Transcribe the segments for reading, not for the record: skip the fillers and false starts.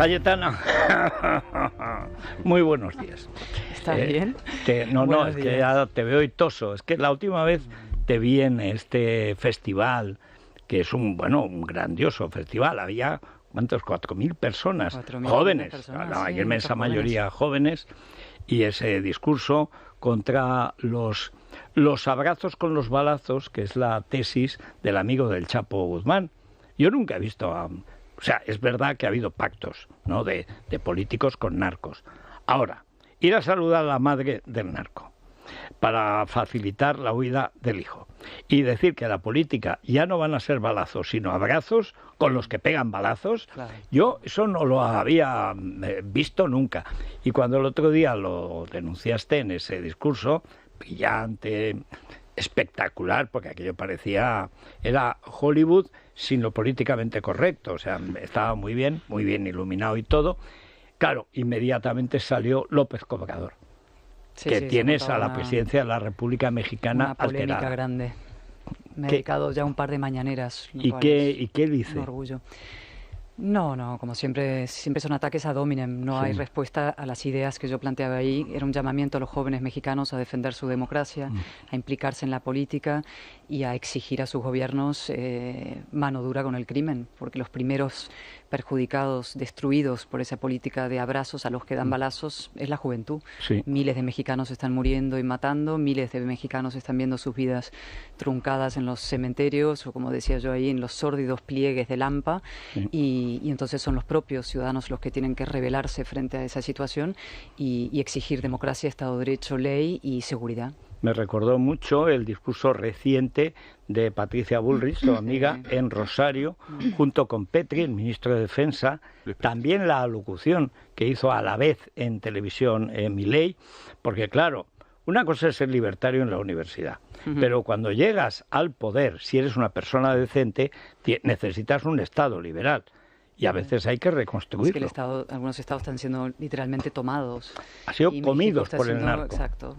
Cayetana, muy buenos días. ¿Estás bien? No, es que ya te veo toso. Es que la última vez te vi en este festival, que es un grandioso festival. Había, ¿cuántos? 4.000 personas, 4.000 jóvenes, personas, la sí, inmensa mayoría jóvenes, y ese discurso contra los abrazos con los balazos, que es la tesis del amigo del Chapo Guzmán. Yo nunca he visto o sea, es verdad que ha habido pactos, ¿no?, de políticos con narcos. Ahora, ir a saludar a la madre del narco para facilitar la huida del hijo y decir que la política ya no van a ser balazos, sino abrazos con los que pegan balazos, claro. Yo eso no lo había visto nunca. Y cuando el otro día lo denunciaste en ese discurso, brillante, espectacular, porque aquello era Hollywood sin lo políticamente correcto, o sea, estaba muy bien iluminado y todo. Claro, inmediatamente salió López Obrador, que tienes a la presidencia de la República Mexicana una polémica alterada. Grande. Me he dedicado ya un par de mañaneras. ¿Y qué dice? Un orgullo. No, como siempre son ataques ad hominem, no hay respuesta a las ideas que yo planteaba ahí. Era un llamamiento a los jóvenes mexicanos a defender su democracia, a implicarse en la política y a exigir a sus gobiernos mano dura con el crimen, porque los primeros perjudicados, destruidos por esa política de abrazos a los que dan balazos, es la juventud. Sí. Miles de mexicanos están muriendo y matando, miles de mexicanos están viendo sus vidas truncadas en los cementerios, o como decía yo ahí, en los sórdidos pliegues de Lampa, y entonces son los propios ciudadanos los que tienen que rebelarse frente a esa situación y exigir democracia, Estado de Derecho, ley y seguridad. Me recordó mucho el discurso reciente de Patricia Bullrich, su amiga, en Rosario, junto con Petri, el ministro de Defensa, también la alocución que hizo a la vez en televisión Milei, porque claro, una cosa es ser libertario en la universidad, pero cuando llegas al poder, si eres una persona decente, necesitas un Estado liberal. Y a veces hay que reconstruirlo. Es que algunos estados están siendo literalmente tomados. Ha sido comidos por el narco. Exacto.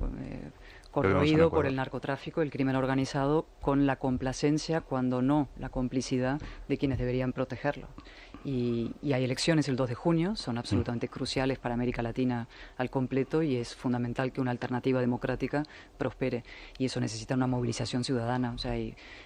Corroído por el narcotráfico, el crimen organizado, con la complacencia, cuando no la complicidad de quienes deberían protegerlo. Y hay elecciones el 2 de junio, son absolutamente cruciales para América Latina al completo, y es fundamental que una alternativa democrática prospere, y eso necesita una movilización ciudadana. O sea,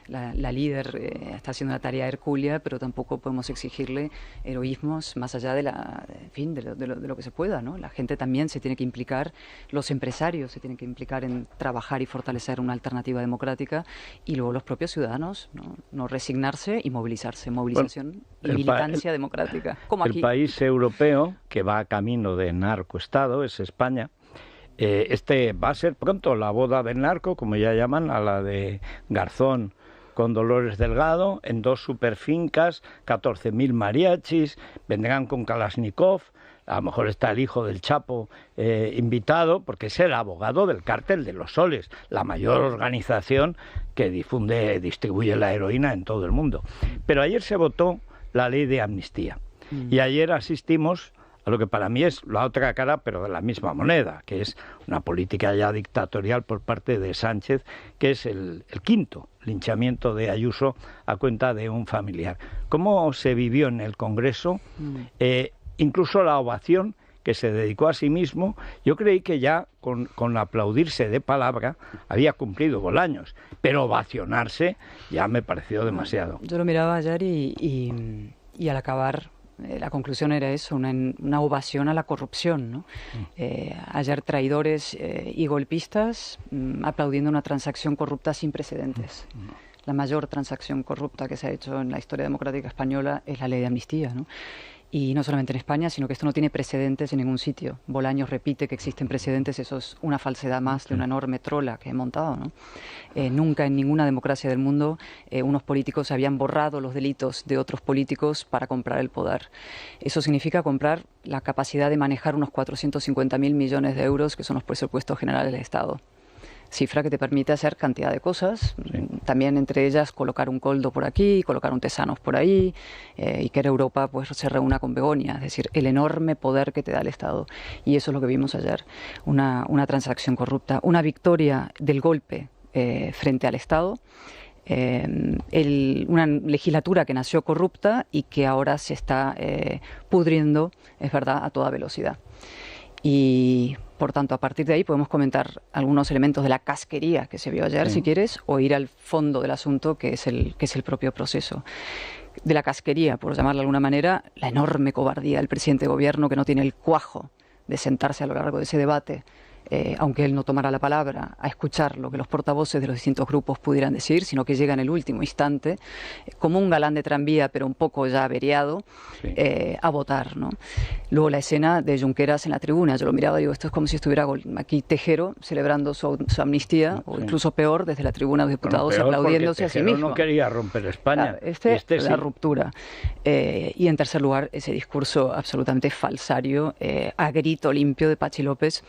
la líder está haciendo una tarea hercúlea, pero tampoco podemos exigirle heroísmos más allá de lo que se pueda, ¿no? La gente también se tiene que implicar, los empresarios se tienen que implicar en trabajar y fortalecer una alternativa democrática, y luego los propios ciudadanos, no resignarse y movilizarse, movilización y militancia democrática, como aquí. El país europeo que va camino de narcoestado es España. Va a ser pronto la boda del narco, como ya llaman, a la de Garzón con Dolores Delgado, en 2 superfincas, 14.000 mariachis, vendrán con Kalashnikov. A lo mejor está el hijo del Chapo invitado, porque es el abogado del Cártel de los Soles, la mayor organización que distribuye la heroína en todo el mundo. Pero ayer se votó la ley de amnistía, y ayer asistimos a lo que para mí es la otra cara, pero de la misma moneda, que es una política ya dictatorial por parte de Sánchez, que es el quinto linchamiento de Ayuso a cuenta de un familiar. ¿Cómo se vivió en el Congreso? Incluso la ovación que se dedicó a sí mismo. Yo creí que ya con aplaudirse de palabra había cumplido Bolaños, pero ovacionarse ya me pareció demasiado. Yo lo miraba ayer y al acabar la conclusión era eso, una ovación a la corrupción, ¿no? Ayer traidores y golpistas aplaudiendo una transacción corrupta sin precedentes. La mayor transacción corrupta que se ha hecho en la historia democrática española es la ley de amnistía, ¿no? Y no solamente en España, sino que esto no tiene precedentes en ningún sitio. Bolaños repite que existen precedentes, eso es una falsedad más de una enorme trola que he montado, ¿no? Nunca en ninguna democracia del mundo unos políticos habían borrado los delitos de otros políticos para comprar el poder. Eso significa comprar la capacidad de manejar unos 450.000 millones de euros, que son los presupuestos generales del Estado. Cifra que te permite hacer cantidad de cosas, también entre ellas colocar un Coldo por aquí, colocar un Tesanos por ahí, y que Europa pues se reúna con Begoña, es decir, el enorme poder que te da el Estado. Y eso es lo que vimos ayer, una transacción corrupta, una victoria del golpe frente al Estado, una legislatura que nació corrupta y que ahora se está pudriendo, es verdad, a toda velocidad. Y, por tanto, a partir de ahí podemos comentar algunos elementos de la casquería que se vio ayer, si quieres, o ir al fondo del asunto, que es el propio proceso. De la casquería, por llamarla de alguna manera, la enorme cobardía del presidente de gobierno, que no tiene el cuajo de sentarse a lo largo de ese debate, aunque él no tomara la palabra, a escuchar lo que los portavoces de los distintos grupos pudieran decir, sino que llega en el último instante, como un galán de tranvía, pero un poco ya averiado, a votar, ¿no? Luego la escena de Junqueras en la tribuna, yo lo miraba y digo, esto es como si estuviera aquí Tejero celebrando su amnistía, o incluso peor, desde la tribuna de diputados, aplaudiéndose a sí mismo. No quería romper España. Claro, la ruptura. Y en tercer lugar, ese discurso absolutamente falsario, a grito limpio de Pachi López,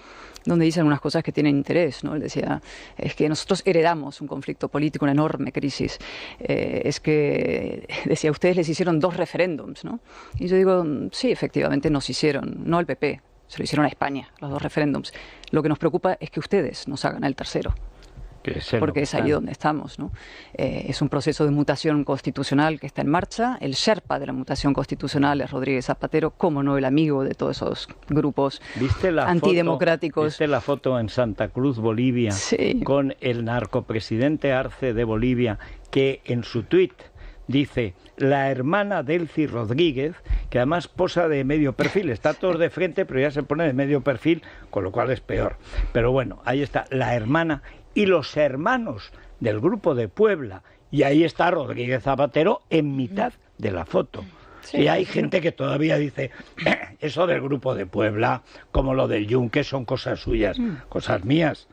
donde dicen unas cosas que tienen interés, ¿no? Él decía, es que nosotros heredamos un conflicto político, una enorme crisis. Es que, decía, ustedes les hicieron 2 referéndums, ¿no? Y yo digo, sí, efectivamente nos hicieron, no al PP, se lo hicieron a España, los 2 referéndums. Lo que nos preocupa es que ustedes nos hagan el tercero. Porque es ahí donde estamos, ¿no? Es un proceso de mutación constitucional que está en marcha. El sherpa de la mutación constitucional es Rodríguez Zapatero, como no el amigo de todos esos grupos antidemocráticos. ¿Viste la foto en Santa Cruz, Bolivia, con el narcopresidente Arce de Bolivia, que en su tuit dice, la hermana Delcy Rodríguez, que además posa de medio perfil, está todos de frente, pero ya se pone de medio perfil, con lo cual es peor. Pero bueno, ahí está, la hermana y los hermanos del Grupo de Puebla, y ahí está Rodríguez Zapatero en mitad de la foto. Sí, y hay gente que todavía dice, eso del Grupo de Puebla, como lo del Yunque, son cosas suyas, cosas mías.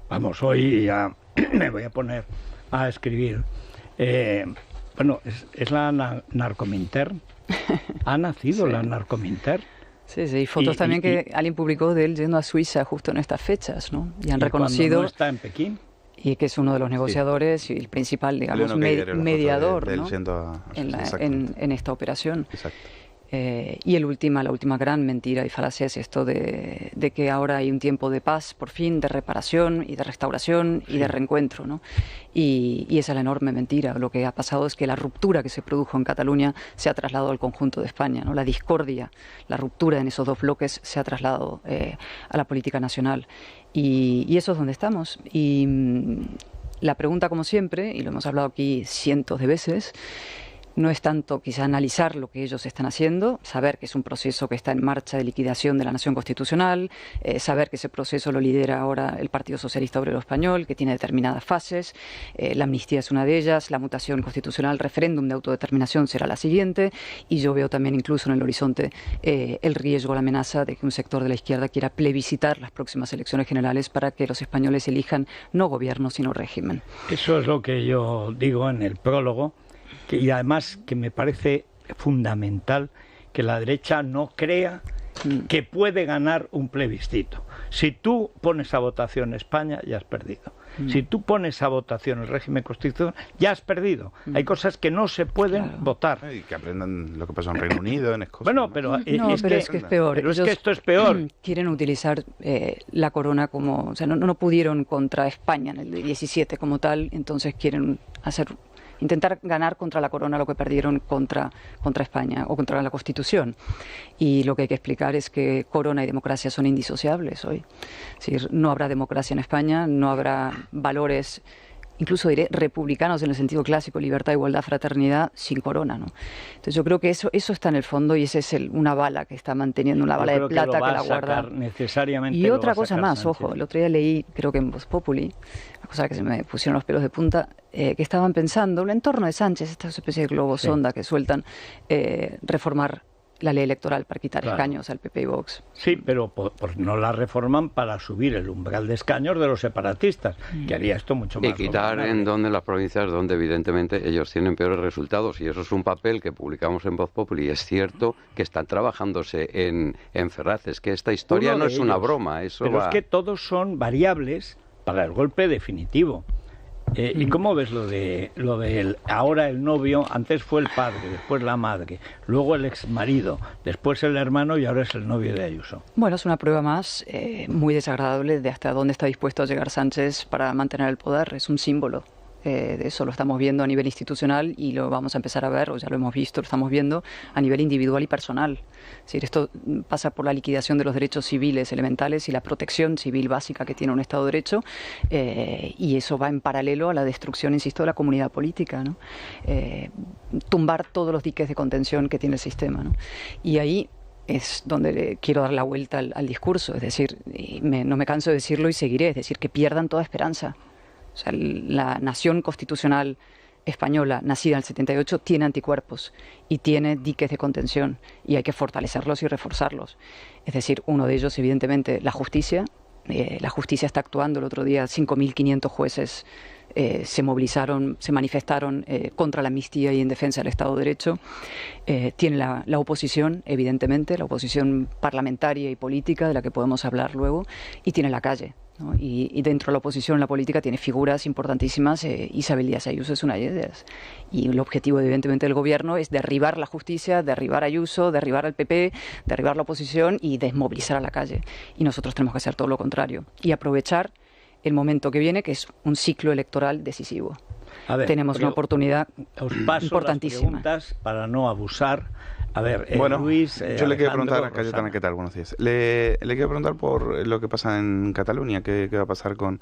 Vamos, hoy ya me voy a poner a escribir. Bueno, es la Narcominter. Ha nacido la Narcominter. Sí, sí, y fotos también que alguien publicó de él yendo a Suiza justo en estas fechas, ¿no? Y han reconocido... No está en Pekín. Y que es uno de los negociadores y el principal, digamos, mediador, ¿no? en esta operación. Exacto. Y la última gran mentira y falacia es esto de que ahora hay un tiempo de paz, por fin, de reparación y de restauración y de reencuentro, ¿no? Y esa es la enorme mentira. Lo que ha pasado es que la ruptura que se produjo en Cataluña se ha trasladado al conjunto de España, ¿no? La discordia, la ruptura en esos 2 bloques se ha trasladado a la política nacional. Y eso es donde estamos. Y la pregunta, como siempre, y lo hemos hablado aquí cientos de veces, no es tanto quizá analizar lo que ellos están haciendo, saber que es un proceso que está en marcha de liquidación de la nación constitucional, saber que ese proceso lo lidera ahora el Partido Socialista Obrero Español, que tiene determinadas fases, la amnistía es una de ellas, la mutación constitucional, referéndum de autodeterminación será la siguiente, y yo veo también incluso en el horizonte el riesgo, la amenaza de que un sector de la izquierda quiera plebiscitar las próximas elecciones generales para que los españoles elijan no gobierno sino régimen. Eso es lo que yo digo en el prólogo. Y además que me parece fundamental que la derecha no crea que puede ganar un plebiscito. Si tú pones a votación España, ya has perdido. Si tú pones a votación el régimen constitucional, ya has perdido. Hay cosas que no se pueden votar. Y que aprendan lo que pasó en Reino Unido, en Escocia. Bueno, pero, es que es peor. Pero es que esto es peor. Quieren utilizar la corona como... O sea, no pudieron contra España en el 17 como tal, entonces quieren intentar ganar contra la corona lo que perdieron contra España o contra la Constitución. Y lo que hay que explicar es que corona y democracia son indisociables hoy. Es decir, no habrá democracia en España, no habrá valores, incluso diré republicanos en el sentido clásico, libertad, igualdad, fraternidad, sin corona, ¿no? Entonces yo creo que eso está en el fondo y esa es una bala que está manteniendo, una bala de plata que la guarda. Necesariamente y otra cosa más, Sánchez. ojo, el otro día leí, creo que en Voz Populi, una cosa que se me pusieron los pelos de punta, que estaban pensando, el entorno de Sánchez, esta especie de globo sonda que sueltan, reformar la ley electoral para quitar escaños al PP y Vox. Sí, pero no la reforman para subir el umbral de escaños de los separatistas, que haría esto mucho más. Y quitar en las provincias donde evidentemente ellos tienen peores resultados, y eso es un papel que publicamos en Voz Populi, y es cierto que están trabajándose en Ferraz. Es que esta historia no es una broma. Pero es que todos son variables para el golpe definitivo. ¿Y cómo ves lo de ahora el novio? Antes fue el padre, después la madre, luego el exmarido, después el hermano y ahora es el novio de Ayuso. Bueno, es una prueba más muy desagradable de hasta dónde está dispuesto a llegar Sánchez para mantener el poder. Es un símbolo de eso lo estamos viendo a nivel institucional y lo vamos a empezar a ver, o ya lo hemos visto, lo estamos viendo a nivel individual y personal. Es decir, esto pasa por la liquidación de los derechos civiles elementales y la protección civil básica que tiene un Estado de Derecho, y eso va en paralelo a la destrucción, insisto, de la comunidad política, ¿no? Tumbar todos los diques de contención que tiene el sistema, ¿no? Y ahí es donde quiero dar la vuelta al discurso, es decir, no me canso de decirlo y seguiré, es decir, que pierdan toda esperanza. O sea, la nación constitucional española, nacida en el 78, tiene anticuerpos y tiene diques de contención y hay que fortalecerlos y reforzarlos. Es decir, uno de ellos, evidentemente, la justicia. La justicia está actuando. El otro día 5.500 jueces se movilizaron, se manifestaron contra la amnistía y en defensa del Estado de Derecho. Tiene la oposición, evidentemente, la oposición parlamentaria y política, de la que podemos hablar luego, y tiene la calle, ¿no? Y dentro de la oposición, la política, tiene figuras importantísimas. Isabel Díaz Ayuso es una de ellas. Y el objetivo, evidentemente, del gobierno es derribar la justicia, derribar a Ayuso, derribar al PP, derribar la oposición y desmovilizar a la calle. Y nosotros tenemos que hacer todo lo contrario y aprovechar el momento que viene, que es un ciclo electoral decisivo. A ver, tenemos una oportunidad os paso importantísima. Las preguntas para no abusar. A ver, bueno, Luis, yo le quiero preguntar a Alejandro, Cayetana, ¿qué tal? Buenos días. Le quiero preguntar por lo que pasa en Cataluña, qué va a pasar con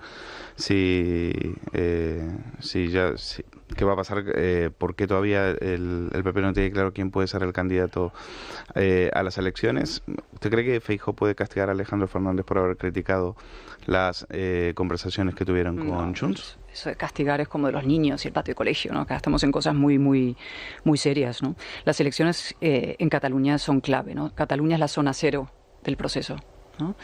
qué va a pasar, por qué todavía el PP no tiene claro quién puede ser el candidato a las elecciones. ¿Usted cree que Feijóo puede castigar a Alejandro Fernández por haber criticado las conversaciones que tuvieron con Junts? Eso de castigar es como de los niños y el patio de colegio, ¿no? Acá estamos en cosas muy serias, ¿no? Las elecciones en Cataluña son clave, ¿no? Cataluña es la zona cero del proceso, ¿no?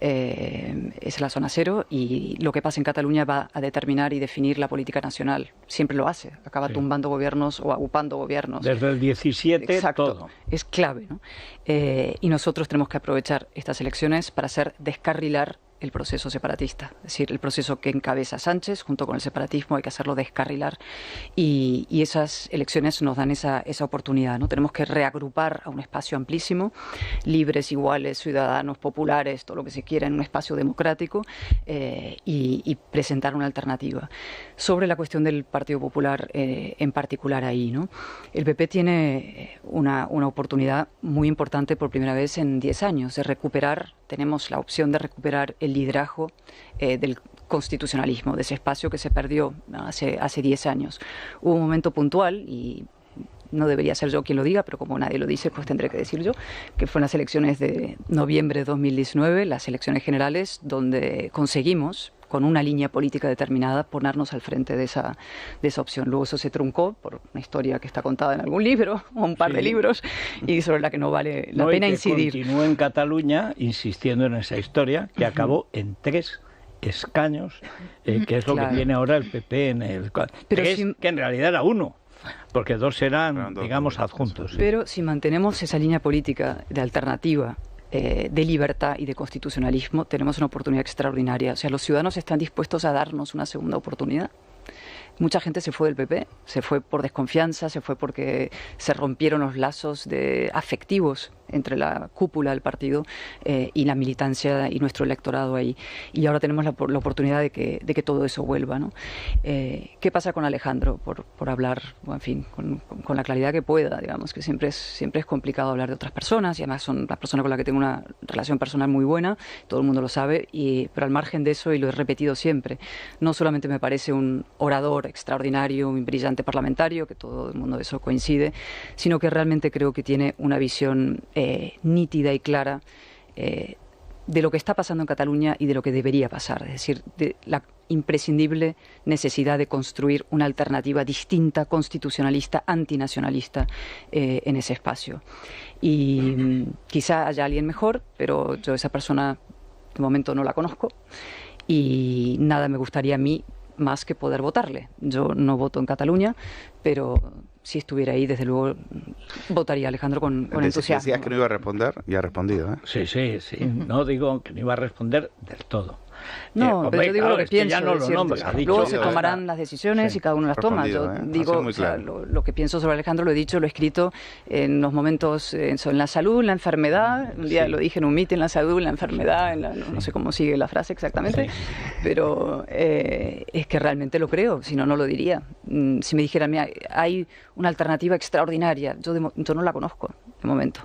Es la zona cero y lo que pasa en Cataluña va a determinar y definir la política nacional. Siempre lo hace, acaba tumbando gobiernos o agrupando gobiernos. Desde el 17, exacto, todo. Es clave, ¿no? Y nosotros tenemos que aprovechar estas elecciones para hacer descarrilar el proceso separatista, es decir, el proceso que encabeza Sánchez junto con el separatismo, hay que hacerlo descarrilar y esas elecciones nos dan esa oportunidad, ¿no? Tenemos que reagrupar a un espacio amplísimo, libres, iguales, ciudadanos, populares, todo lo que se quiera en un espacio democrático, y presentar una alternativa. Sobre la cuestión del Partido Popular en particular ahí, ¿no? El PP tiene una oportunidad muy importante por primera vez en 10 años de recuperar, tenemos la opción de recuperar el liderazgo del constitucionalismo, de ese espacio que se perdió hace 10 años. Hubo un momento puntual, y no debería ser yo quien lo diga, pero como nadie lo dice, pues tendré que decir yo, que fueron las elecciones de noviembre de 2019, las elecciones generales, donde conseguimos, con una línea política determinada, ponernos al frente de esa opción. Luego eso se truncó por una historia que está contada en algún libro, o un par de libros, y sobre la que no vale la pena incidir. Continuó en Cataluña insistiendo en esa historia, que acabó en 3 escaños, que es lo que tiene ahora el PP en el... Pero que en realidad era 1. Porque 2 eran, digamos, adjuntos. Pero si mantenemos esa línea política de alternativa, de libertad y de constitucionalismo, tenemos una oportunidad extraordinaria. O sea, los ciudadanos están dispuestos a darnos una segunda oportunidad. Mucha gente se fue del PP, se fue por desconfianza, se fue porque se rompieron los lazos afectivos entre la cúpula del partido y la militancia y nuestro electorado ahí. Y ahora tenemos la oportunidad de que todo eso vuelva, ¿no? ¿Qué pasa con Alejandro? Por hablar, en fin, con la claridad que pueda, digamos, que siempre es complicado hablar de otras personas, y además son las personas con las que tengo una relación personal muy buena, todo el mundo lo sabe, pero al margen de eso, y lo he repetido siempre, no solamente me parece un orador extraordinario, un brillante parlamentario, que todo el mundo de eso coincide, sino que realmente creo que tiene una visión nítida y clara de lo que está pasando en Cataluña y de lo que debería pasar, es decir, de la imprescindible necesidad de construir una alternativa distinta, constitucionalista, antinacionalista en ese espacio. Y quizá haya alguien mejor, pero yo esa persona de momento no la conozco y nada me gustaría a mí más que poder votarle. Yo no voto en Cataluña, pero si estuviera ahí, desde luego, votaría a Alejandro con entusiasmo. Decías que no iba a responder y ha respondido, ¿eh? Sí. No digo que no iba a responder del todo. No, pero yo digo lo que pienso. Ya no lo nombra, ha dicho, luego se tomarán las decisiones y cada uno las toma. Yo digo, lo que pienso sobre Alejandro lo he dicho, lo he escrito en los momentos en la salud, en la enfermedad. Un día lo dije en un mitin, en la salud, en la enfermedad, no sé cómo sigue la frase exactamente, pero es que realmente lo creo, si no, no lo diría. Si me dijeran, mira, hay una alternativa extraordinaria, yo no la conozco de momento.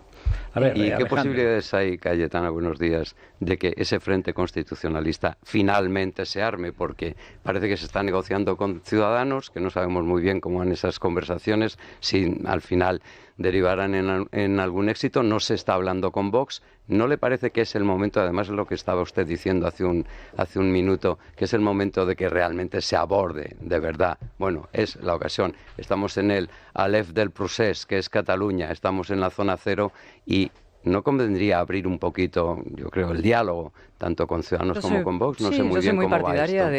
A ver, ¿y qué posibilidades hay, Cayetana, buenos días, de que ese frente constitucionalista finalmente se arme? Porque parece que se está negociando con Ciudadanos, que no sabemos muy bien cómo van esas conversaciones, si al final derivarán en algún éxito. No se está hablando con Vox. ¿No le parece que es el momento, además de lo que estaba usted diciendo hace un minuto, que es el momento de que realmente se aborde de verdad? Bueno, es la ocasión. Estamos en el Aleph del Procés, que es Cataluña, estamos en la zona cero, y ¿no convendría abrir un poquito, yo creo, el diálogo, tanto con Ciudadanos como con Vox? No sé muy bien cómo va esto. Yo soy muy partidaria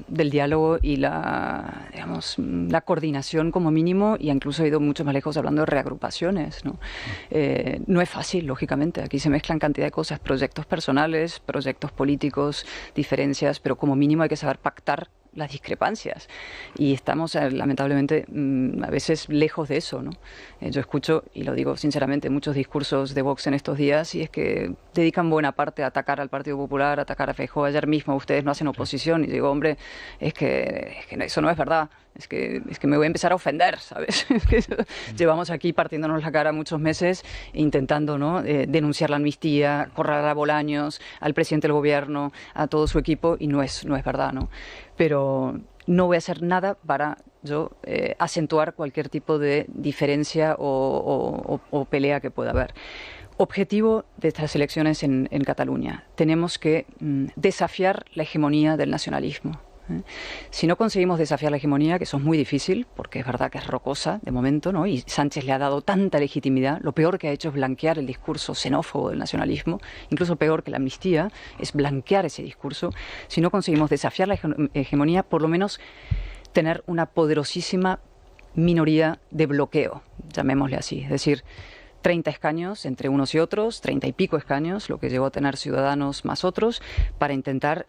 del diálogo y la coordinación como mínimo, y incluso he ido mucho más lejos hablando de reagrupaciones, ¿no? No es fácil, lógicamente. Aquí se mezclan cantidad de cosas, proyectos personales, proyectos políticos, diferencias, pero como mínimo hay que saber pactar las discrepancias, y estamos lamentablemente a veces lejos de eso, ¿no? Yo escucho, y lo digo sinceramente, muchos discursos de Vox en estos días, y es que dedican buena parte a atacar al Partido Popular, a atacar a Feijóo. Ayer mismo ustedes no hacen oposición, y digo, hombre, es que eso no es verdad. Es que me voy a empezar a ofender, ¿sabes? Llevamos aquí partiéndonos la cara muchos meses intentando, ¿no?, denunciar la amnistía, correr a Bolaños, al presidente del gobierno, a todo su equipo, y no es verdad, ¿no? Pero no voy a hacer nada para acentuar cualquier tipo de diferencia o pelea que pueda haber. Objetivo de estas elecciones en Cataluña: tenemos que desafiar la hegemonía del nacionalismo. Si no conseguimos desafiar la hegemonía, que eso es muy difícil, porque es verdad que es rocosa de momento, ¿no? Y Sánchez le ha dado tanta legitimidad, lo peor que ha hecho es blanquear el discurso xenófobo del nacionalismo, incluso peor que la amnistía, es blanquear ese discurso. Si no conseguimos desafiar la hegemonía, por lo menos tener una poderosísima minoría de bloqueo, llamémosle así, es decir, 30 escaños entre unos y otros, 30 y pico escaños, lo que llegó a tener Ciudadanos más otros, para intentar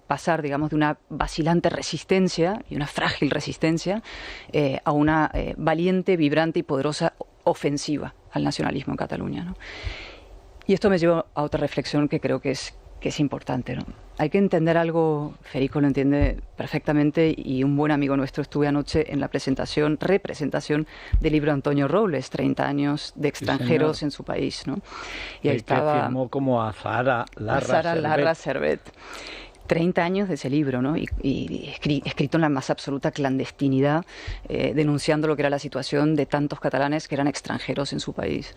pasar, digamos, de una vacilante resistencia y una frágil resistencia a una valiente, vibrante y poderosa ofensiva al nacionalismo en Cataluña, ¿no? Y esto me lleva a otra reflexión que creo que es importante, ¿no? Hay que entender algo, Federico lo entiende perfectamente, y un buen amigo nuestro, estuve anoche en la representación del libro de Antonio Robles, 30 años de extranjeros en su país, ¿no? Y ahí estaba, que firmó como a Zahara Larra Servet. 30 años de ese libro, ¿no? Y escrito en la más absoluta clandestinidad, denunciando lo que era la situación de tantos catalanes que eran extranjeros en su país.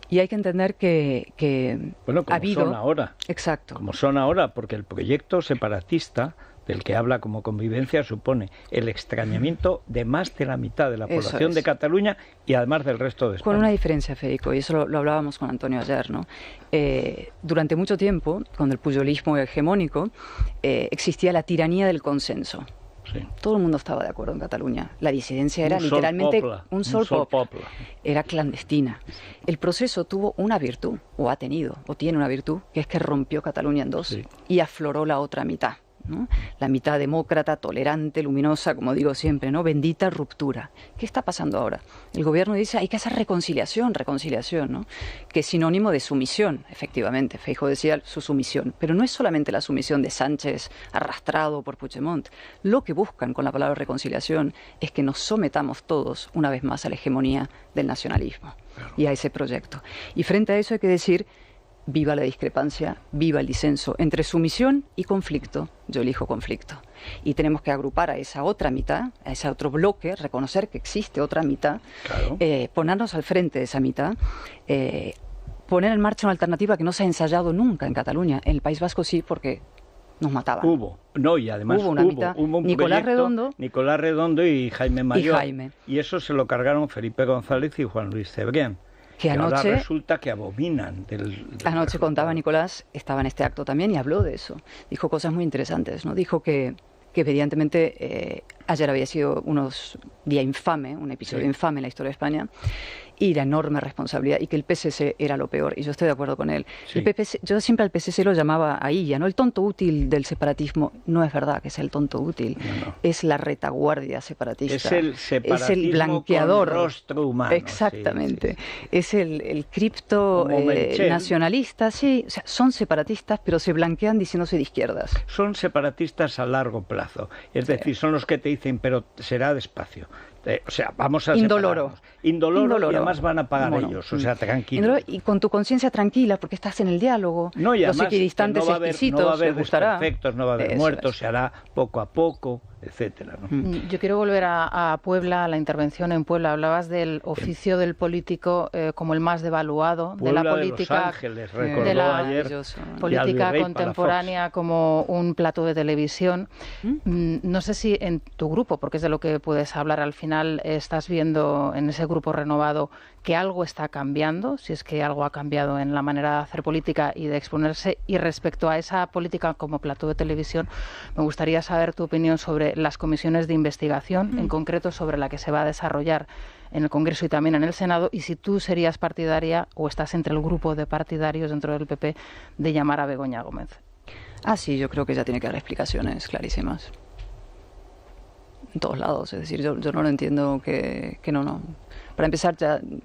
Y hay que entender que bueno, como ha habido... son ahora. Exacto. Como son ahora, porque el proyecto separatista del que habla como convivencia supone el extrañamiento de más de la mitad de la población de Cataluña y además del resto de España. Con una diferencia, Federico, y eso lo hablábamos con Antonio ayer, ¿no? Durante mucho tiempo, con el pujolismo hegemónico, existía la tiranía del consenso. Sí. Todo el mundo estaba de acuerdo en Cataluña. La disidencia era literalmente un sol pop. Era clandestina. El proceso tuvo una virtud, o ha tenido, o tiene una virtud, que es que rompió Cataluña en dos y afloró la otra mitad, ¿no? La mitad demócrata, tolerante, luminosa, como digo siempre, ¿no? Bendita ruptura. ¿Qué está pasando ahora? El gobierno dice hay que hacer reconciliación, ¿no? Que es sinónimo de sumisión, efectivamente. Feijóo decía su sumisión, pero no es solamente la sumisión de Sánchez arrastrado por Puigdemont. Lo que buscan con la palabra reconciliación es que nos sometamos todos una vez más a la hegemonía del nacionalismo y a ese proyecto. Y frente a eso hay que decir: viva la discrepancia, viva el disenso entre sumisión y conflicto. Yo elijo conflicto. Y tenemos que agrupar a esa otra mitad, a ese otro bloque, reconocer que existe otra mitad, ponernos al frente de esa mitad, poner en marcha una alternativa que no se ha ensayado nunca en Cataluña. En el País Vasco sí, porque nos mataban. Y además hubo un Nicolás Redondo y Jaime Mayor. Y eso se lo cargaron Felipe González y Juan Luis Cebrián. Que anoche, ahora resulta que abominan anoche contaba Nicolás, estaba en este acto también y habló de eso. Dijo cosas muy interesantes, ¿no? Dijo que evidentemente ayer había sido un día infame, un episodio infame en la historia de España, y la enorme responsabilidad, y que el PSC era lo peor, y yo estoy de acuerdo con él. Sí. Yo siempre al PSC lo llamaba ahí, ya no el tonto útil del separatismo, no es verdad que sea el tonto útil, es la retaguardia separatista. Es el separatismo es el blanqueador. con rostro humano. Exactamente. Es el cripto nacionalista, sí, o sea, son separatistas, pero se blanquean diciéndose de izquierdas. Son separatistas a largo plazo, es decir, son los que te dicen, pero será despacio. O sea, vamos a Indoloro. Indoloro, y además van a pagar ellos, o sea, tranquilo. Y con tu conciencia tranquila, porque estás en el diálogo. No, y los equidistantes exquisitos, no va a haber les gustará. desperfectos, no va a haber muertos, se hará poco a poco, etcétera, ¿no? Yo quiero volver a Puebla, a la intervención en Puebla. Hablabas del oficio del político como el más devaluado, Puebla, de la política, de Los Ángeles, recordó de la ayer, política contemporánea como un plato de televisión. No sé si en tu grupo, porque es de lo que puedes hablar al final, estás viendo en ese grupo renovado que algo está cambiando, si es que algo ha cambiado en la manera de hacer política y de exponerse. Y respecto a esa política como plato de televisión, me gustaría saber tu opinión sobre las comisiones de investigación, en concreto sobre la que se va a desarrollar en el Congreso y también en el Senado, y si tú serías partidaria o estás entre el grupo de partidarios dentro del PP de llamar a Begoña Gómez. Sí, yo creo que ella tiene que dar explicaciones clarísimas. En todos lados, es decir, yo no lo entiendo que no. Para empezar, ya, en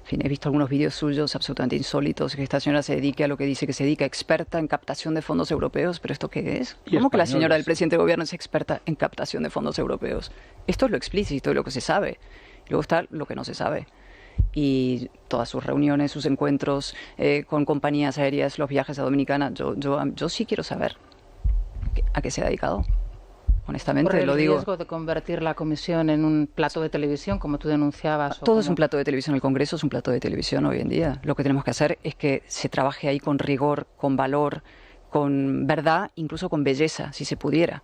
fin, he visto algunos vídeos suyos absolutamente insólitos, que esta señora se dedique a lo que dice que se dedica, experta en captación de fondos europeos, pero ¿esto qué es? ¿Cómo que la señora del presidente de gobierno es experta en captación de fondos europeos? Esto es lo explícito y lo que se sabe. Luego está lo que no se sabe. Y todas sus reuniones, sus encuentros con compañías aéreas, los viajes a Dominicana, yo sí quiero saber a qué se ha dedicado. Honestamente, lo digo. ¿Por el riesgo de convertir la comisión en un plato de televisión, como tú denunciabas? Todo es un plato de televisión. El Congreso es un plato de televisión hoy en día. Lo que tenemos que hacer es que se trabaje ahí con rigor, con valor, con verdad, incluso con belleza, si se pudiera.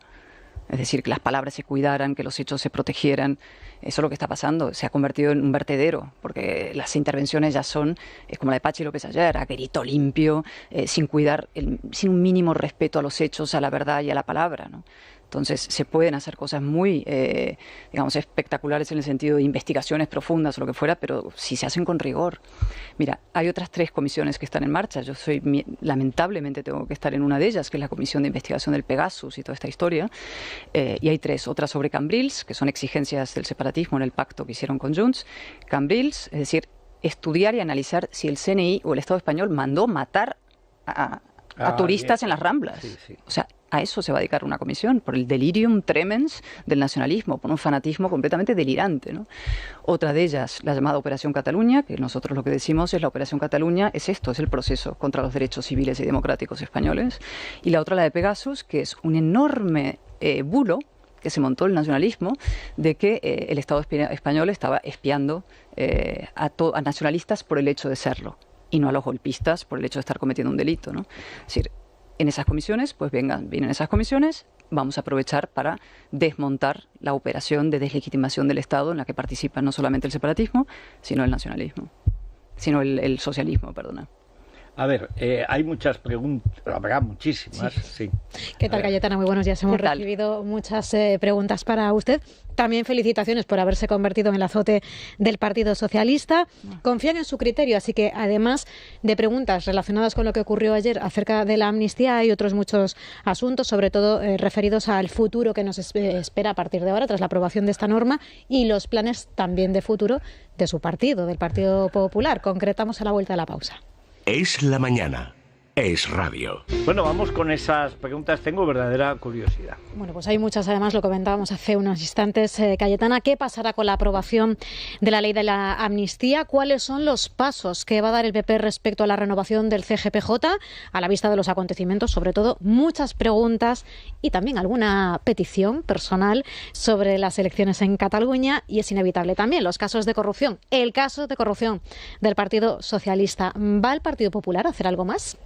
Es decir, que las palabras se cuidaran, que los hechos se protegieran. Eso es lo que está pasando. Se ha convertido en un vertedero, porque las intervenciones ya son como la de Pachi López ayer, a grito limpio, sin cuidar, sin un mínimo respeto a los hechos, a la verdad y a la palabra, ¿no? Entonces, se pueden hacer cosas muy, digamos, espectaculares en el sentido de investigaciones profundas o lo que fuera, pero si se hacen con rigor. Mira, hay otras 3 comisiones que están en marcha. Yo lamentablemente tengo que estar en una de ellas, que es la Comisión de Investigación del Pegasus y toda esta historia. Y hay 3, otra sobre Cambrils, que son exigencias del separatismo en el pacto que hicieron con Junts. Cambrils, es decir, estudiar y analizar si el CNI o el Estado español mandó matar a turistas en las Ramblas. Sí. O sea, a eso se va a dedicar una comisión, por el delirium tremens del nacionalismo, por un fanatismo completamente delirante, ¿no? Otra de ellas, la llamada Operación Cataluña, que nosotros lo que decimos es la Operación Cataluña, es el proceso contra los derechos civiles y democráticos españoles. Y la otra, la de Pegasus, que es un enorme bulo que se montó el nacionalismo de que el Estado español estaba espiando a nacionalistas por el hecho de serlo, y no a los golpistas por el hecho de estar cometiendo un delito, ¿no? Es decir, en esas comisiones, pues vienen esas comisiones, vamos a aprovechar para desmontar la operación de deslegitimación del Estado en la que participa no solamente el separatismo, sino el nacionalismo, sino el socialismo, perdona. A ver, hay muchas preguntas, habrá muchísimas, sí. ¿Qué tal, Cayetana? Muy buenos días. Hemos recibido muchas preguntas para usted. También felicitaciones por haberse convertido en el azote del Partido Socialista. Confían en su criterio, así que además de preguntas relacionadas con lo que ocurrió ayer acerca de la amnistía, hay otros muchos asuntos, sobre todo referidos al futuro que nos espera a partir de ahora, tras la aprobación de esta norma, y los planes también de futuro de su partido, del Partido Popular. Concretamos a la vuelta de la pausa. Es la mañana. Es radio. Bueno, vamos con esas preguntas. Tengo verdadera curiosidad. Bueno, pues hay muchas, además, lo comentábamos hace unos instantes, Cayetana. ¿Qué pasará con la aprobación de la ley de la amnistía? ¿Cuáles son los pasos que va a dar el PP respecto a la renovación del CGPJ? A la vista de los acontecimientos, sobre todo, muchas preguntas y también alguna petición personal sobre las elecciones en Cataluña, y es inevitable también los casos de corrupción. El caso de corrupción del Partido Socialista. ¿Va el Partido Popular a hacer algo más?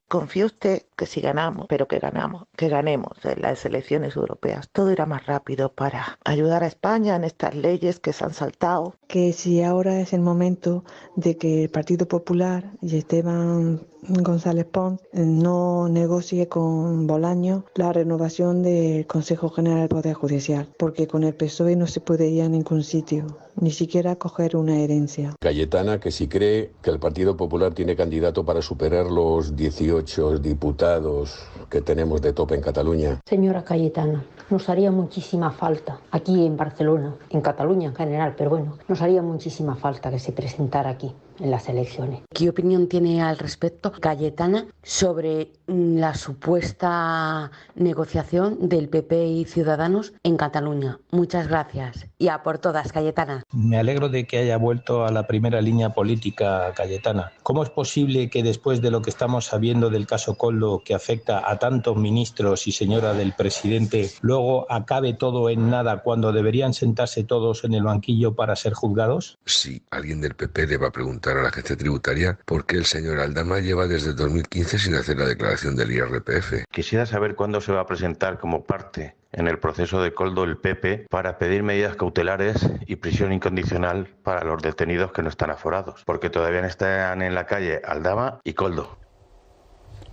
Confíe usted que si ganamos, pero que ganemos en las elecciones europeas, todo irá más rápido para ayudar a España en estas leyes que se han saltado. Que si ahora es el momento de que el Partido Popular y Esteban González Pons no negocie con Bolaños la renovación del Consejo General del Poder Judicial, porque con el PSOE no se puede ir a ningún sitio. ni siquiera coger una herencia. Cayetana, que si cree que el Partido Popular tiene candidato para superar los 18 diputados que tenemos de tope en Cataluña. Señora Cayetana, nos haría muchísima falta, aquí en Barcelona, en Cataluña en general, pero bueno, nos haría muchísima falta que se presentara aquí en las elecciones. ¿Qué opinión tiene al respecto Cayetana sobre la supuesta negociación del PP y Ciudadanos en Cataluña? Muchas gracias. Y a por todas, Cayetana. Me alegro de que haya vuelto a la primera línea política, Cayetana. ¿Cómo es posible que después de lo que estamos sabiendo del caso Koldo, que afecta a tantos ministros y señora del presidente, luego acabe todo en nada cuando deberían sentarse todos en el banquillo para ser juzgados? Si alguien del PP le va a preguntar a la agencia tributaria por qué el señor Aldama lleva desde 2015 sin hacer la declaración del IRPF. Quisiera saber cuándo se va a presentar como parte en el proceso de Koldo el PP para pedir medidas cautelares y prisión incondicional para los detenidos que no están aforados, porque todavía están en la calle Aldama y Koldo.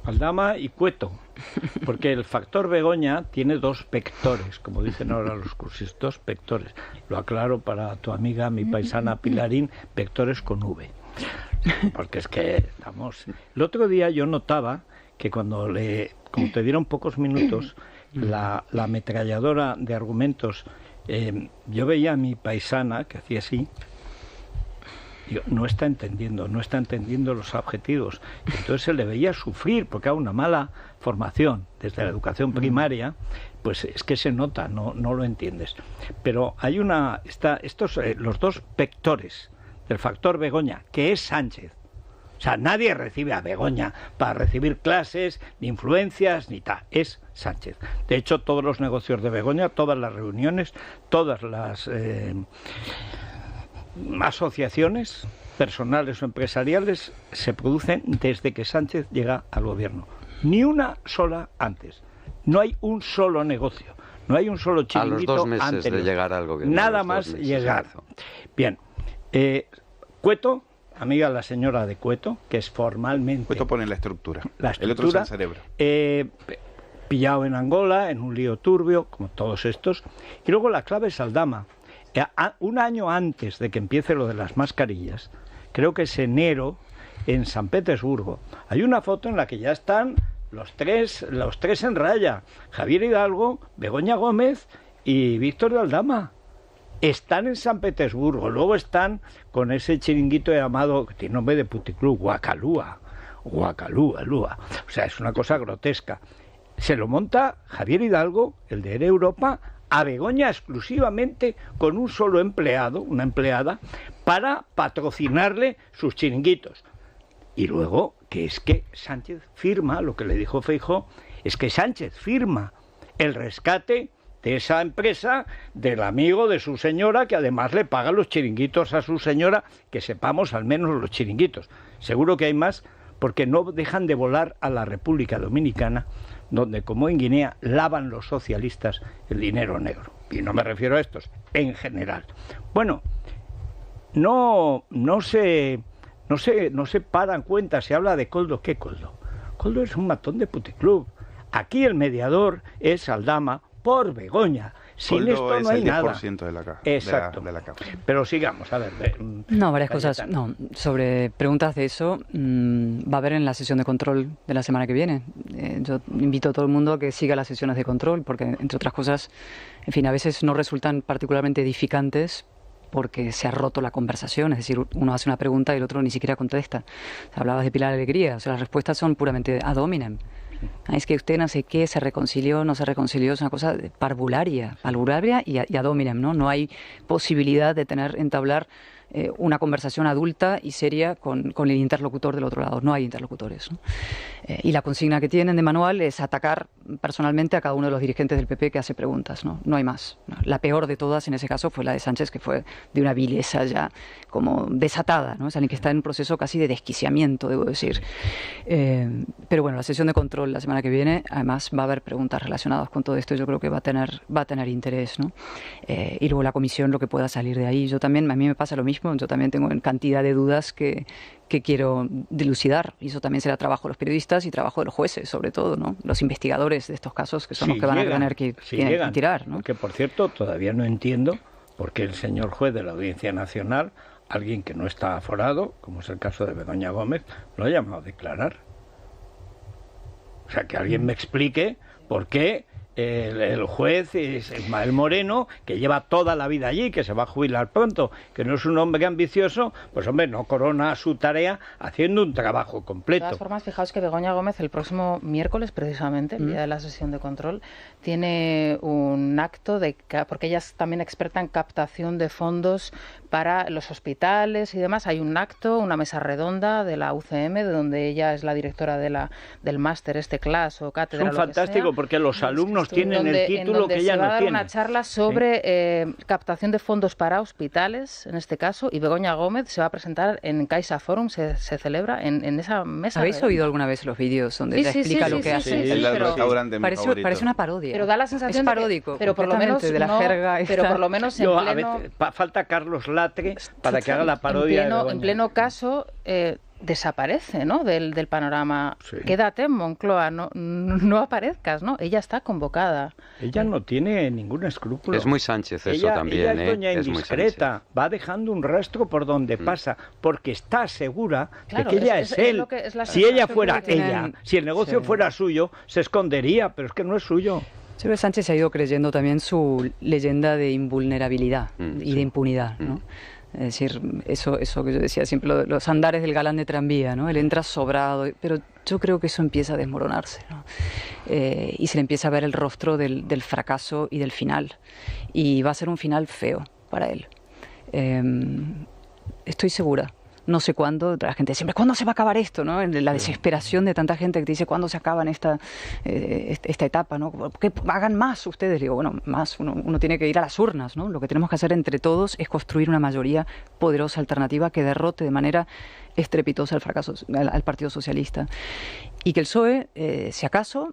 Aldama y Cueto, porque el factor Begoña tiene dos vectores, como dicen ahora los cursis, dos vectores. Lo aclaro para tu amiga, mi paisana Pilarín, vectores con V. Porque es que, vamos, el otro día yo notaba que como te dieron pocos minutos, la ametralladora de argumentos, yo veía a mi paisana que hacía así. No está entendiendo los objetivos. Entonces se le veía sufrir porque hay una mala formación desde la educación primaria, pues es que se nota, no lo entiendes. Pero hay los dos vectores del factor Begoña, que es Sánchez. O sea, nadie recibe a Begoña para recibir clases, ni influencias, ni tal. Es Sánchez. De hecho, todos los negocios de Begoña, todas las reuniones, todas las asociaciones personales o empresariales se producen desde que Sánchez llega al gobierno. Ni una sola antes. No hay un solo negocio. No hay un solo chiringuito a los 2 meses anterior. De llegar al gobierno. Nada más llegar. Bien. Cueto, amiga la señora de Cueto, que es formalmente... Cueto pone la estructura. El otro es el cerebro. Pillado en Angola, en un lío turbio, como todos estos. Y luego la clave es Aldama. Un año antes de que empiece lo de las mascarillas, creo que es enero, en San Petersburgo, hay una foto en la que ya están los tres en raya, Javier Hidalgo, Begoña Gómez y Víctor de Aldama. Están en San Petersburgo, luego están con ese chiringuito llamado, que tiene nombre de puticlub, Guacalúa. O sea, es una cosa grotesca. Se lo monta Javier Hidalgo, el de Era Europa, a Begoña exclusivamente con un solo empleado, una empleada, para patrocinarle sus chiringuitos. Y luego, que es que Sánchez firma, lo que le dijo Feijóo, es que Sánchez firma el rescate de esa empresa del amigo de su señora, que además le paga los chiringuitos a su señora, que sepamos al menos los chiringuitos. Seguro que hay más, porque no dejan de volar a la República Dominicana, donde, como en Guinea, lavan los socialistas el dinero negro. Y no me refiero a estos, en general. Bueno, no se paran cuenta, se habla de Koldo. ¿Qué Koldo? Koldo es un matón de puticlub. Aquí el mediador es Aldama por Begoña. Sin Koldo esto no hay es el 10% nada. de la caja. Exacto. De la caja. Pero sigamos, a ver. No, varias cosas. No, sobre preguntas de eso, va a haber en la sesión de control de la semana que viene. Yo invito a todo el mundo a que siga las sesiones de control, porque, entre otras cosas, en fin, a veces no resultan particularmente edificantes porque se ha roto la conversación, es decir, uno hace una pregunta y el otro ni siquiera contesta. O sea, hablabas de Pilar Alegría, o sea, las respuestas son puramente ad hominem. Es que usted no sé qué, se reconcilió, no se reconcilió, es una cosa parvularia y ad hominem, ¿no? No hay posibilidad de entablar una conversación adulta y seria con el interlocutor del otro lado. No hay interlocutores, ¿no? Y la consigna que tienen de manual es atacar personalmente a cada uno de los dirigentes del PP que hace preguntas, ¿no? No hay más. La peor de todas en ese caso fue la de Sánchez, que fue de una vileza ya como desatada, ¿no? Es alguien que está en un proceso casi de desquiciamiento, debo decir. Pero bueno, la sesión de control la semana que viene, además va a haber preguntas relacionadas con todo esto. Yo creo que va a tener interés, ¿no? Y luego la comisión, lo que pueda salir de ahí. A mí me pasa lo mismo. Yo también tengo cantidad de dudas que quiero dilucidar, y eso también será trabajo de los periodistas y trabajo de los jueces, sobre todo, ¿no? Los investigadores de estos casos, que son los que van a tener que tirar, ¿no? Que, por cierto, todavía no entiendo porque el señor juez de la Audiencia Nacional, alguien que no está aforado, como es el caso de Begoña Gómez, lo ha llamado a declarar. O sea, que alguien me explique por qué el juez es Ismael Moreno, que lleva toda la vida allí, que se va a jubilar pronto, que no es un hombre ambicioso, pues hombre, no corona su tarea haciendo un trabajo completo. De todas formas, fijaos que Begoña Gómez el próximo miércoles, precisamente, el día de la sesión de control, tiene un acto porque ella es también experta en captación de fondos para los hospitales y demás. Hay un acto, una mesa redonda de la UCM, de donde ella es la directora del máster class o cátedra. Es fantástico porque los alumnos tienen el título que ella no tiene. Se va a dar una charla sobre captación de fondos para hospitales, en este caso, y Begoña Gómez se va a presentar en Caixa Forum, se celebra en esa mesa. ¿Habéis oído alguna vez los vídeos donde ella explica lo que hace? Parece una parodia. Pero da la sensación es paródico, pero por lo menos de la jerga. Pero por lo menos en pleno... A veces, falta Carlos Latre para que haga la parodia. En pleno caso... desaparece, ¿no?, del panorama. Sí. Quédate en Moncloa, no aparezcas, ¿no? Ella está convocada. Ella no tiene ningún escrúpulo. Es muy Sánchez eso también, ella es doña indiscreta, va dejando un rastro por donde pasa, porque está segura de que ella es él. Si ella fuera ella, si el negocio fuera suyo, se escondería, pero es que no es suyo. Yo creo que Sánchez ha ido creyendo también su leyenda de invulnerabilidad y de impunidad, ¿no? Es decir, eso que yo decía siempre, los andares del galán de tranvía, ¿no? Él entra sobrado, pero yo creo que eso empieza a desmoronarse, ¿no? Y se le empieza a ver el rostro del fracaso y del final. Y va a ser un final feo para él. Estoy segura. No sé cuándo, la gente siempre, ¿cuándo se va a acabar esto? ¿No? La desesperación de tanta gente que te dice, ¿cuándo se acaba esta etapa? ¿No? Que hagan más ustedes. Digo, bueno, más, uno tiene que ir a las urnas, ¿no? Lo que tenemos que hacer entre todos es construir una mayoría poderosa, alternativa, que derrote de manera estrepitosa al Partido Socialista. Y que el PSOE, si acaso,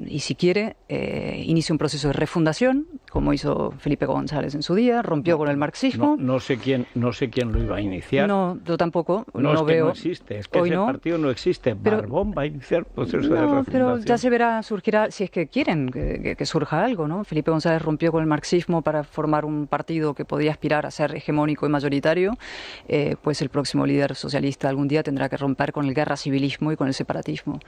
y si quiere, inicie un proceso de refundación, como hizo Felipe González en su día, rompió con el marxismo. No sé quién lo iba a iniciar. No, yo tampoco. No es veo. Que no existe, es que ese partido no existe. Pero, Barbón va a iniciar proceso de refundación. Pero ya se verá, surgirá, si es que quieren que surja algo, ¿no? Felipe González rompió con el marxismo para formar un partido que podía aspirar a ser hegemónico y mayoritario. Pues el próximo líder socialista algún día tendrá que romper con el guerra civilismo y con el separatismo.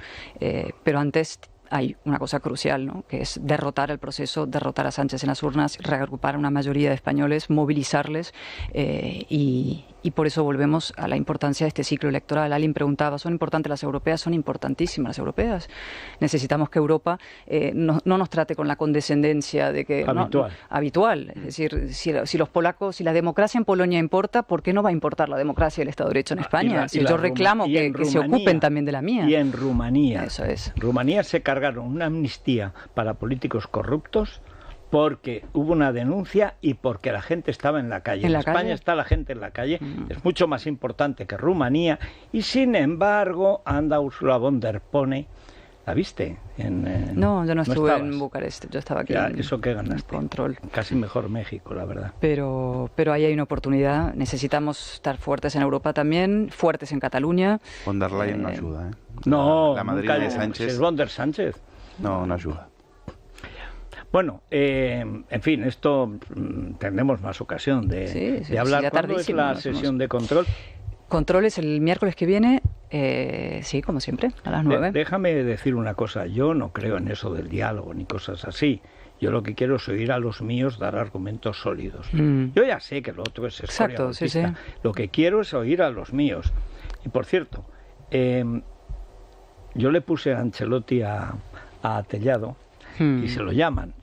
Pero antes hay una cosa crucial, ¿no?, que es derrotar el proceso, derrotar a Sánchez en las urnas, reagrupar a una mayoría de españoles, movilizarles y por eso volvemos a la importancia de este ciclo electoral. Alguien preguntaba, ¿son importantes las europeas? Son importantísimas las europeas. Necesitamos que Europa no nos trate con la condescendencia de que habitual. Es decir, si los polacos, si la democracia en Polonia importa, ¿por qué no va a importar la democracia y el Estado de Derecho en España? Yo reclamo que se ocupen también de la mía. Y en Rumanía. Eso es. Rumanía se cargaron una amnistía para políticos corruptos porque hubo una denuncia y porque la gente estaba en la calle. En España está la gente en la calle, es mucho más importante que Rumanía, y sin embargo anda Ursula von der Leyen. ¿La viste? No, yo no estuve en Bucarest, yo estaba aquí. Eso que ganaste. Control. Casi mejor México, la verdad. Pero ahí hay una oportunidad. Necesitamos estar fuertes en Europa también, fuertes en Cataluña. Von der Leyen no ayuda, ¿eh? No, la madrina de Sánchez. Es von der Sánchez. No ayuda. Bueno, en fin, esto tendremos más ocasión de hablar. ¿Cuándo es la sesión de control? Control es el miércoles que viene, sí, como siempre, a las 9. Déjame decir una cosa, yo no creo en eso del diálogo ni cosas así. Yo lo que quiero es oír a los míos dar argumentos sólidos. Yo ya sé que lo otro es escoria golpista. Lo que quiero es oír a los míos. Y por cierto, yo le puse a Ancelotti a Tellado y se lo llaman.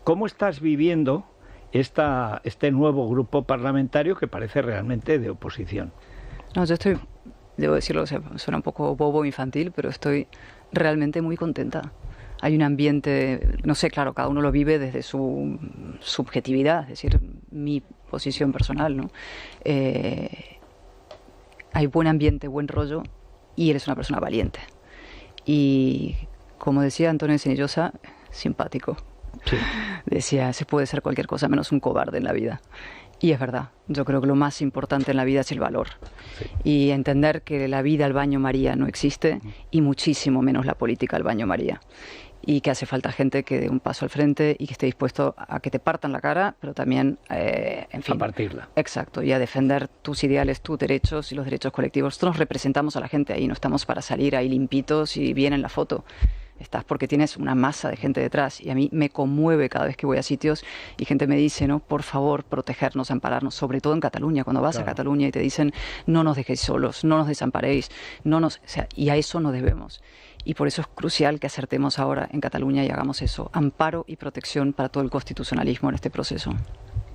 ¿Cómo estás viviendo este nuevo grupo parlamentario que parece realmente de oposición? No, yo estoy, debo decirlo, suena un poco bobo, infantil, pero estoy realmente muy contenta. Hay un ambiente, no sé, claro, cada uno lo vive desde su subjetividad, es decir, mi posición personal, ¿no? Hay buen ambiente, buen rollo, y eres una persona valiente. Y como decía Antonio Senillosa, simpático. Sí. Decía, se puede ser cualquier cosa menos un cobarde en la vida. Y es verdad, yo creo que lo más importante en la vida es el valor. Sí. Y entender que la vida al baño María no existe y muchísimo menos la política al baño María. y que hace falta gente que dé un paso al frente y que esté dispuesto a que te partan la cara, pero también, en fin... A partirla. Exacto, y a defender tus ideales, tus derechos y los derechos colectivos. Nosotros representamos a la gente ahí, no estamos para salir ahí limpitos y bien en la foto. Estás porque tienes una masa de gente detrás, y a mí me conmueve cada vez que voy a sitios y gente me dice, ¿no? Por favor, protegernos, ampararnos, sobre todo en Cataluña, cuando vas a Cataluña y te dicen, no nos dejéis solos, no nos desamparéis, o sea, y a eso no debemos. Y por eso es crucial que acertemos ahora en Cataluña y hagamos eso, amparo y protección para todo el constitucionalismo en este proceso.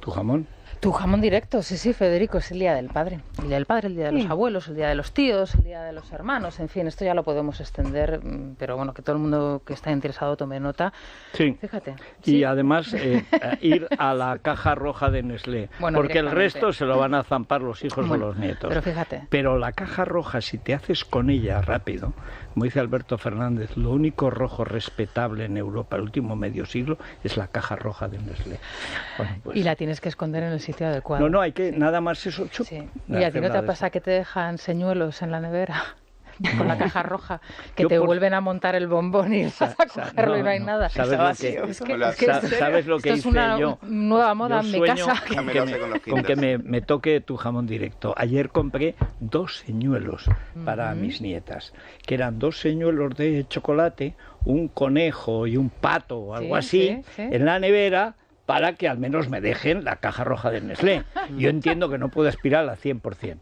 ¿Tu jamón? Tu jamón directo, sí, Federico, es el Día del Padre. El Día del Padre, el Día de los abuelos, el Día de los tíos, el Día de los hermanos, en fin, esto ya lo podemos extender, pero bueno, que todo el mundo que está interesado tome nota. Sí. Fíjate. Y además ir a la caja roja de Nestlé, porque el resto se lo van a zampar los hijos o los nietos. Pero fíjate. Pero la caja roja, si te haces con ella rápido, como dice Alberto Fernández, lo único rojo respetable en Europa el último medio siglo es la caja roja de Nestlé. Bueno, pues, y la tienes que esconder en el sitio adecuado. No, hay que nada más eso. Sí. ¿Y a ti no te pasa que te dejan señuelos en la nevera? Con la caja roja, que te vuelven a montar el bombón y vas a cogerlo y no hay nada. ¿Sabes lo que hice yo? Nueva moda en mi casa. Con que me toque tu jamón directo. Ayer compré 2 señuelos para mis nietas, que eran 2 señuelos de chocolate, un conejo y un pato o algo así, en la nevera, para que al menos me dejen la caja roja de Nestlé. Yo entiendo que no puedo aspirar al 100%,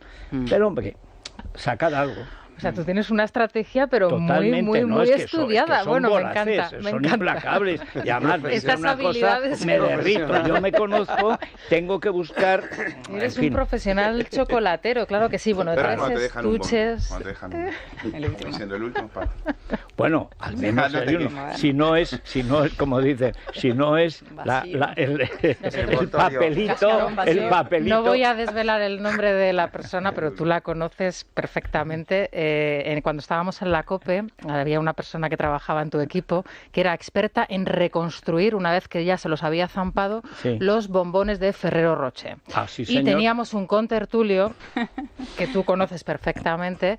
pero hombre, sacad algo. O sea, tú tienes una estrategia, pero totalmente, muy estudiada. Son bueno, voraces, me encanta. Son implacables. Y además, estas una cosa, me derrito. Yo me conozco, tengo que buscar... Eres un profesional chocolatero, claro que sí. Bueno, traes estuches... Siendo el último para... Bueno, al menos hay uno. Si no es, como dicen, si no es el papelito... No voy a desvelar el nombre de la persona, pero tú la conoces perfectamente. Cuando estábamos en la COPE, había una persona que trabajaba en tu equipo que era experta en reconstruir, una vez que ya se los había zampado, los bombones de Ferrero Rocher. Y teníamos un contertulio que tú conoces perfectamente,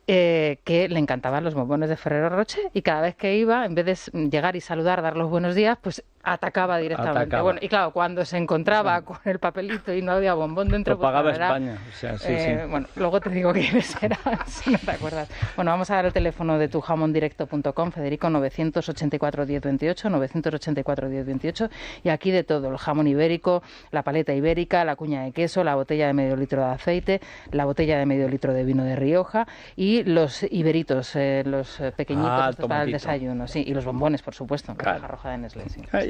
que le encantaban los bombones de Ferrero Rocher, y cada vez que iba, en vez de llegar y saludar, dar los buenos días, pues atacaba directamente. Bueno, y claro, cuando se encontraba con el papelito y no había bombón dentro, lo pagaba España. O sea, bueno, luego te digo quiénes eran, si no te acuerdas. Bueno, vamos a dar el teléfono de tujamondirecto.com, Federico, 984 1028, 984 1028, y aquí de todo: el jamón ibérico, la paleta ibérica, la cuña de queso, la botella de medio litro de aceite, la botella de medio litro de vino de Rioja, y los iberitos, los pequeñitos para el desayuno, y los bombones, por supuesto, la caja roja de Nestlé.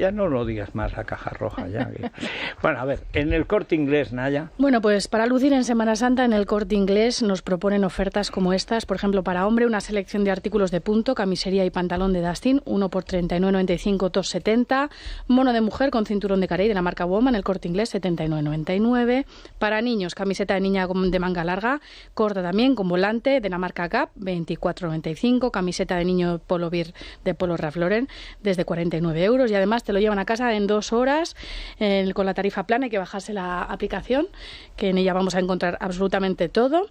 Ya no lo digas más, la caja roja. Ya. Bueno, a ver, en el Corte Inglés, Naya. Bueno, pues para lucir en Semana Santa, en el Corte Inglés nos proponen ofertas como estas. Por ejemplo, para hombre, una selección de artículos de punto, camisería y pantalón de Dustin, uno por 39,95, 2,70. Mono de mujer con cinturón de carey de la marca Woman, el Corte Inglés, 79,99. Para niños, camiseta de niña de manga larga, corta también, con volante, de la marca Gap, 24,95. Camiseta de niño Polo Beer de Polo Ralph Lauren, desde 49 euros. Y además te lo llevan a casa en 2 horas con la tarifa plana. Hay que bajarse la aplicación, que en ella vamos a encontrar absolutamente todo.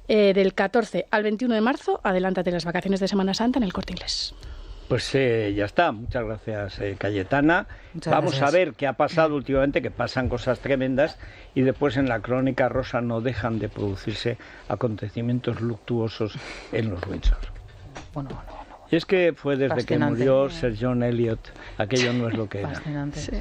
Del 14 al 21 de marzo, adelántate las vacaciones de Semana Santa en el Corte Inglés. Pues ya está. Muchas gracias, Cayetana. Vamos a ver qué ha pasado últimamente, que pasan cosas tremendas, y después en la Crónica Rosa no dejan de producirse acontecimientos luctuosos en los Windsor. Bueno. Y es que fue desde que murió Sir John Eliot, aquello no es lo que era. Fascinante. Sí.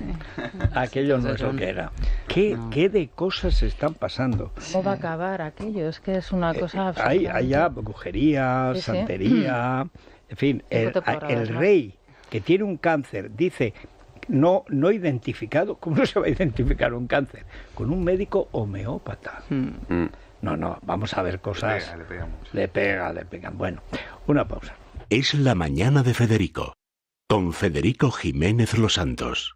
Aquello no es lo que era. ¿Qué de cosas se están pasando? ¿Cómo va a acabar aquello? Es que es una cosa... Hay ya brujería, santería... En fin, el rey que tiene un cáncer dice no identificado. ¿Cómo no se va a identificar un cáncer? Con un médico homeópata. No, vamos a ver cosas. Le pega. Bueno, una pausa. Es la mañana de Federico, con Federico Jiménez Los Santos.